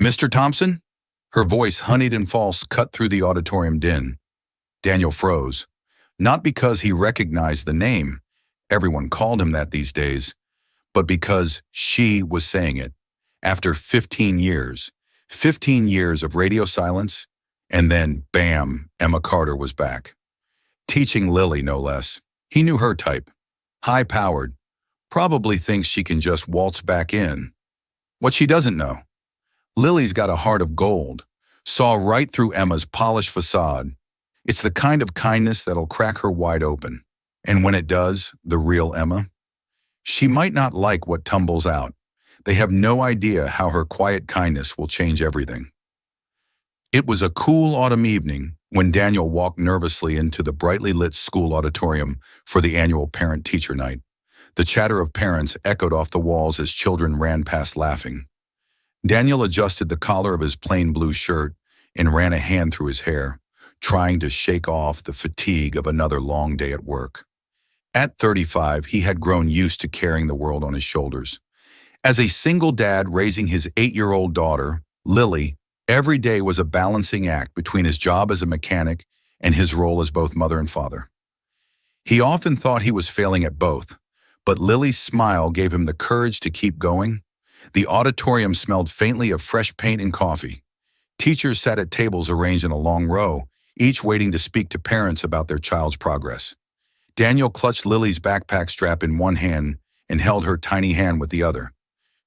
Mr. Thompson? Her voice, honeyed and false, cut through the auditorium din. Daniel froze. Not because he recognized the name, everyone called him that these days, but because she was saying it. After 15 years, 15 years of radio silence, and then, bam, Emma Carter was back. Teaching Lily, no less. He knew her type. High-powered. Probably thinks she can just waltz back in. What she doesn't know. Lily's got a heart of gold. Saw right through Emma's polished facade. It's the kind of kindness that'll crack her wide open. And when it does, the real Emma, she might not like what tumbles out. They have no idea how her quiet kindness will change everything. It was a cool autumn evening when Daniel walked nervously into the brightly lit school auditorium for the annual parent-teacher night. The chatter of parents echoed off the walls as children ran past laughing. Daniel adjusted the collar of his plain blue shirt and ran a hand through his hair, trying to shake off the fatigue of another long day at work. At 35, he had grown used to carrying the world on his shoulders. As a single dad raising his 8-year-old daughter, Lily, every day was a balancing act between his job as a mechanic and his role as both mother and father. He often thought he was failing at both, but Lily's smile gave him the courage to keep going. The auditorium smelled faintly of fresh paint and coffee. Teachers sat at tables arranged in a long row, each waiting to speak to parents about their child's progress. Daniel clutched Lily's backpack strap in one hand and held her tiny hand with the other.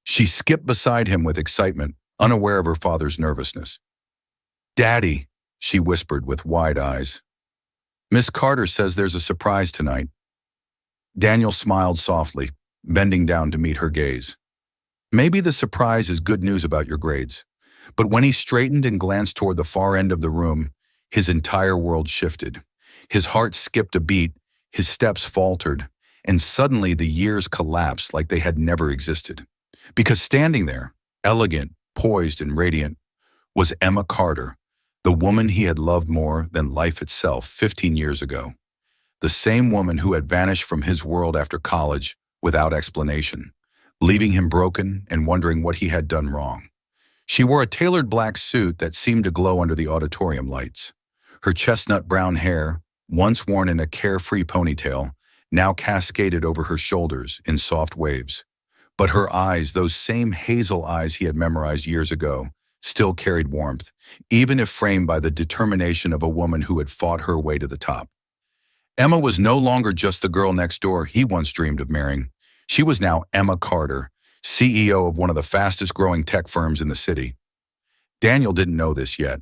She skipped beside him with excitement, unaware of her father's nervousness. "Daddy," she whispered with wide eyes. "Miss Carter says there's a surprise tonight." Daniel smiled softly, bending down to meet her gaze. Maybe the surprise is good news about your grades. But when he straightened and glanced toward the far end of the room, his entire world shifted. His heart skipped a beat, his steps faltered, and suddenly the years collapsed like they had never existed. Because standing there, elegant, poised, and radiant, was Emma Carter, the woman he had loved more than life itself 15 years ago. The same woman who had vanished from his world after college without explanation, leaving him broken and wondering what he had done wrong. She wore a tailored black suit that seemed to glow under the auditorium lights. Her chestnut brown hair, once worn in a carefree ponytail, now cascaded over her shoulders in soft waves. But her eyes, those same hazel eyes he had memorized years ago, still carried warmth, even if framed by the determination of a woman who had fought her way to the top. Emma was no longer just the girl next door he once dreamed of marrying. She was now Emma Carter, CEO of one of the fastest-growing tech firms in the city. Daniel didn't know this yet.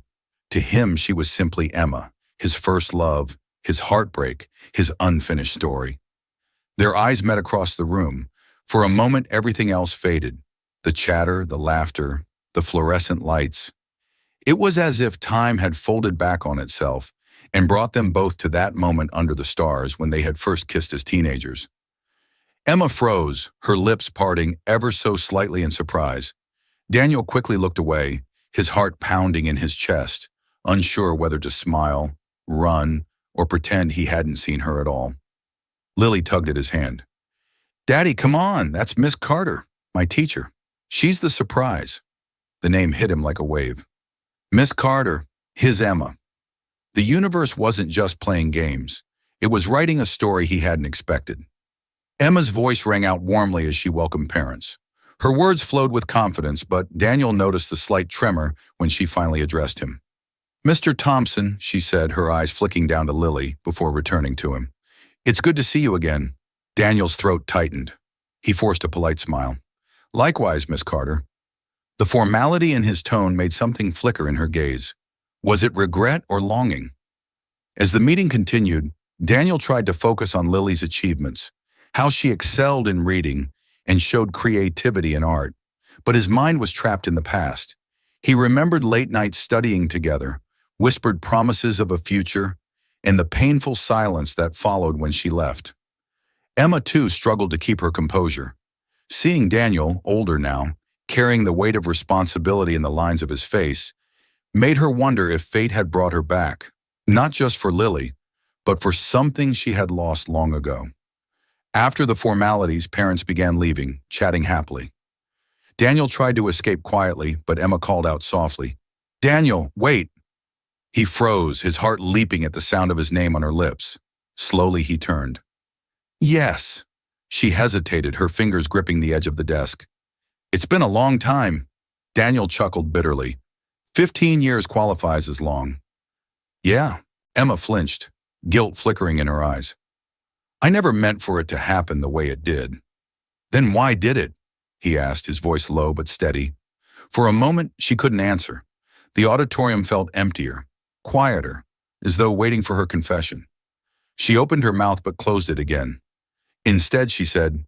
To him, she was simply Emma, his first love, his heartbreak, his unfinished story. Their eyes met across the room. For a moment, everything else faded. The chatter, the laughter, the fluorescent lights. It was as if time had folded back on itself and brought them both to that moment under the stars when they had first kissed as teenagers. Emma froze, her lips parting ever so slightly in surprise. Daniel quickly looked away, his heart pounding in his chest, unsure whether to smile, run, or pretend he hadn't seen her at all. Lily tugged at his hand. "Daddy, come on, that's Miss Carter, my teacher. She's the surprise." The name hit him like a wave. Miss Carter, his Emma. The universe wasn't just playing games. It was writing a story he hadn't expected. Emma's voice rang out warmly as she welcomed parents. Her words flowed with confidence, but Daniel noticed the slight tremor when she finally addressed him. "Mr. Thompson," she said, her eyes flicking down to Lily before returning to him. "It's good to see you again." Daniel's throat tightened. He forced a polite smile. "Likewise, Miss Carter." The formality in his tone made something flicker in her gaze. Was it regret or longing? As the meeting continued, Daniel tried to focus on Lily's achievements, how she excelled in reading and showed creativity in art. But his mind was trapped in the past. He remembered late nights studying together, whispered promises of a future, and the painful silence that followed when she left. Emma, too, struggled to keep her composure. Seeing Daniel, older now, carrying the weight of responsibility in the lines of his face, made her wonder if fate had brought her back, not just for Lily, but for something she had lost long ago. After the formalities, parents began leaving, chatting happily. Daniel tried to escape quietly, but Emma called out softly, "Daniel, wait!" He froze, his heart leaping at the sound of his name on her lips. Slowly he turned. "Yes." She hesitated, her fingers gripping the edge of the desk. "It's been a long time." Daniel chuckled bitterly. 15 years qualifies as long. "Yeah." Emma flinched, guilt flickering in her eyes. "I never meant for it to happen the way it did." "Then why did it?" he asked, his voice low but steady. For a moment, she couldn't answer. The auditorium felt emptier, quieter, as though waiting for her confession. She opened her mouth but closed it again. Instead, she said,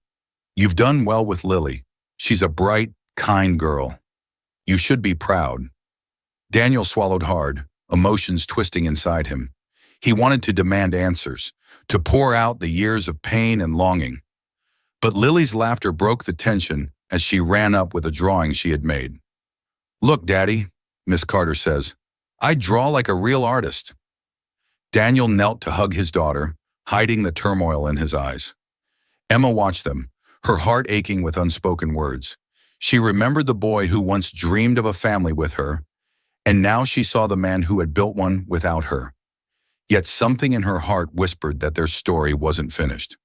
"You've done well with Lily. She's a bright, kind girl. You should be proud." Daniel swallowed hard, emotions twisting inside him. He wanted to demand answers, to pour out the years of pain and longing. But Lily's laughter broke the tension as she ran up with a drawing she had made. "Look, Daddy," Miss Carter says, "I draw like a real artist." Daniel knelt to hug his daughter, hiding the turmoil in his eyes. Emma watched them, her heart aching with unspoken words. She remembered the boy who once dreamed of a family with her, and now she saw the man who had built one without her. Yet something in her heart whispered that their story wasn't finished.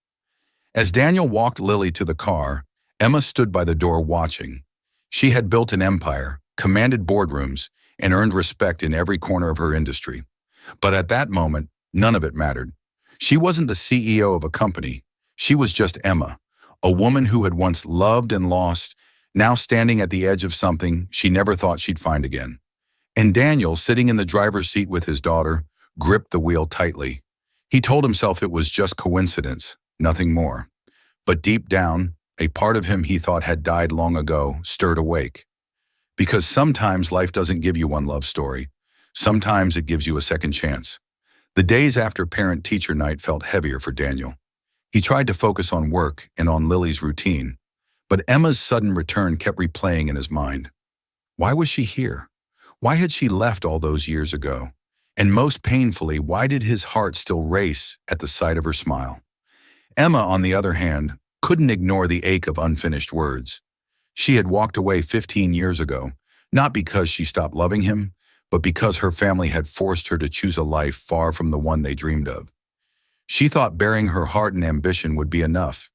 As Daniel walked Lily to the car, Emma stood by the door watching. She had built an empire, commanded boardrooms, and earned respect in every corner of her industry. But at that moment, none of it mattered. She wasn't the CEO of a company. She was just Emma, a woman who had once loved and lost, now standing at the edge of something she never thought she'd find again. And Daniel, sitting in the driver's seat with his daughter, gripped the wheel tightly. He told himself it was just coincidence, nothing more. But deep down, a part of him he thought had died long ago stirred awake. Because sometimes life doesn't give you one love story. Sometimes it gives you a second chance. The days after parent-teacher night felt heavier for Daniel. He tried to focus on work and on Lily's routine, but Emma's sudden return kept replaying in his mind. Why was she here? Why had she left all those years ago? And most painfully, why did his heart still race at the sight of her smile? Emma, on the other hand, couldn't ignore the ache of unfinished words. She had walked away 15 years ago, not because she stopped loving him, but because her family had forced her to choose a life far from the one they dreamed of. She thought bearing her heart and ambition would be enough.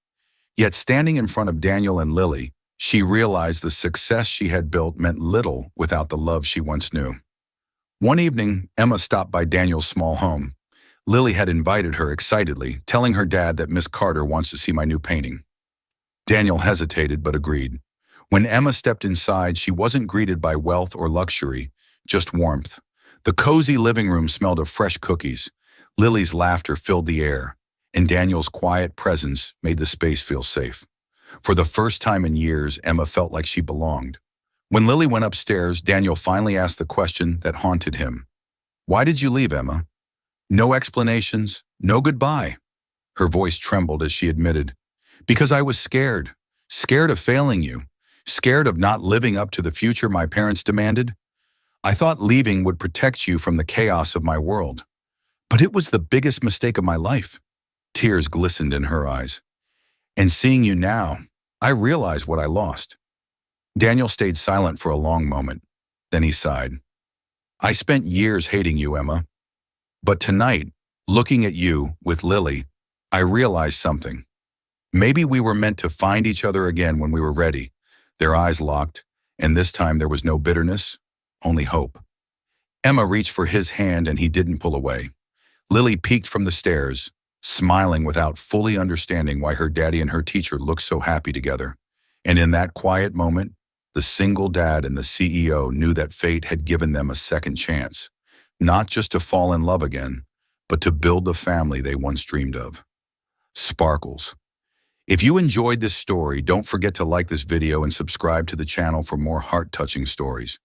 Yet standing in front of Daniel and Lily, she realized the success she had built meant little without the love she once knew. One evening, Emma stopped by Daniel's small home. Lily had invited her excitedly, telling her dad that Miss Carter wants to see my new painting. Daniel hesitated but agreed. When Emma stepped inside, she wasn't greeted by wealth or luxury, just warmth. The cozy living room smelled of fresh cookies. Lily's laughter filled the air, and Daniel's quiet presence made the space feel safe. For the first time in years, Emma felt like she belonged. When Lily went upstairs, Daniel finally asked the question that haunted him. "Why did you leave, Emma?" "No explanations, no goodbye." Her voice trembled as she admitted, "Because I was scared. Scared of failing you. Scared of not living up to the future my parents demanded. I thought leaving would protect you from the chaos of my world. But it was the biggest mistake of my life." Tears glistened in her eyes. "And seeing you now, I realize what I lost." Daniel stayed silent for a long moment. Then he sighed. "I spent years hating you, Emma. But tonight, looking at you with Lily, I realized something. Maybe we were meant to find each other again when we were ready." Their eyes locked, and this time there was no bitterness, only hope. Emma reached for his hand and he didn't pull away. Lily peeked from the stairs, smiling without fully understanding why her daddy and her teacher looked so happy together. And in that quiet moment, the single dad and the CEO knew that fate had given them a second chance, not just to fall in love again, but to build the family they once dreamed of. Sparkles. If you enjoyed this story, don't forget to like this video and subscribe to the channel for more heart-touching stories.